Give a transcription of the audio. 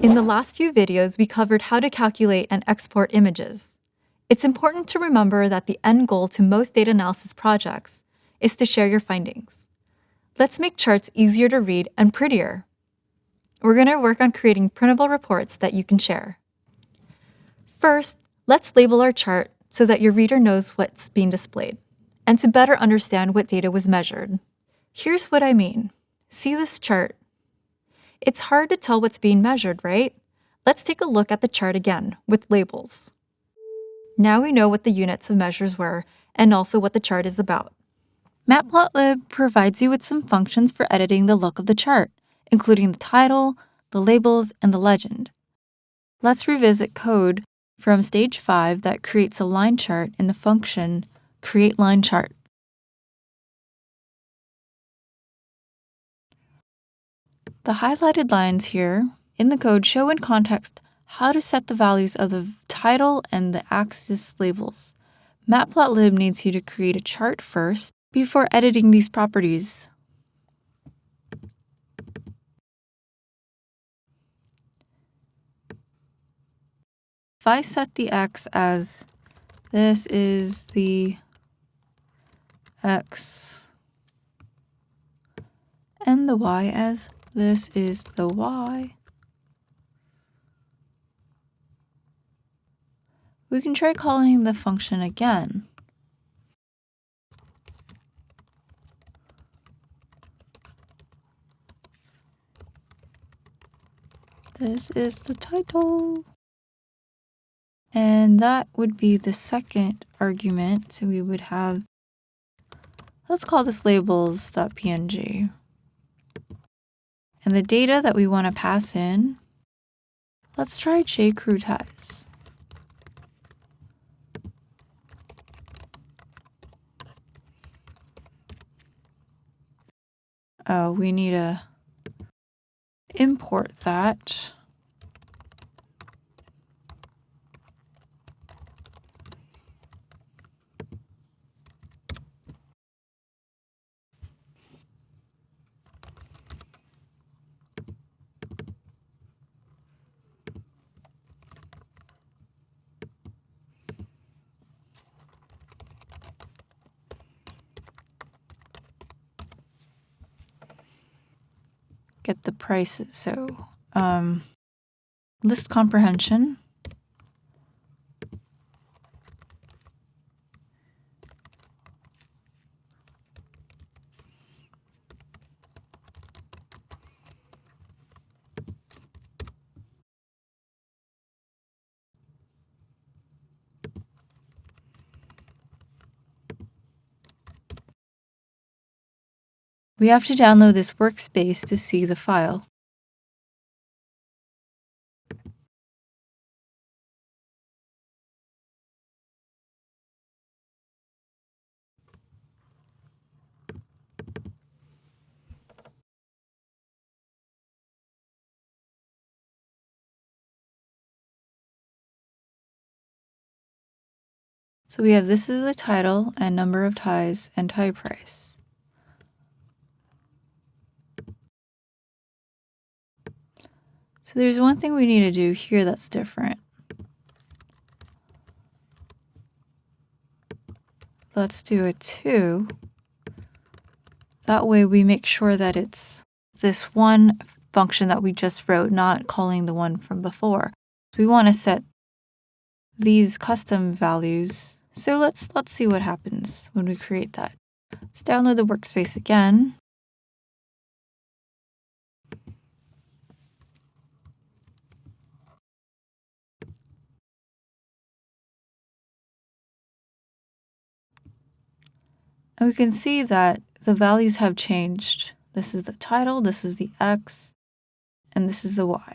In the last few videos, we covered how to calculate and export images. It's important to remember that the end goal to most data analysis projects is to share your findings. Let's make charts easier to read and prettier. We're going to work on creating printable reports that you can share. First, let's label our chart so that your reader knows what's being displayed, and to better understand what data was measured. Here's what I mean. See this chart? It's hard to tell what's being measured, right? Let's take a look at the chart again with labels. Now we know what the units of measures were and also what the chart is about. Matplotlib provides you with some functions for editing the look of the chart, including the title, the labels, and the legend. Let's revisit code from stage 5 that creates a line chart in the function createLineChart. The highlighted lines here in the code show in context how to set the values of the title and the axis labels. Matplotlib needs you to create a chart first before editing these properties. If I set the x as this is the x and the y as this is the y, we can try calling the function again. This is the title. And that would be the second argument. So we would have, let's call this labels.png. And the data that we want to pass in, let's try jcrewties. Oh, we need to import that. Get the prices. So list comprehension. We have to download this workspace to see the file. So we have this is the title and number of ties and tie price. So there's one thing we need to do here that's different. Let's do a 2. That way we make sure that it's this one function that we just wrote, not calling the one from before. We want to set these custom values. So let's see what happens when we create that. Let's download the workspace again. And we can see that the values have changed. This is the title, this is the X, and this is the Y.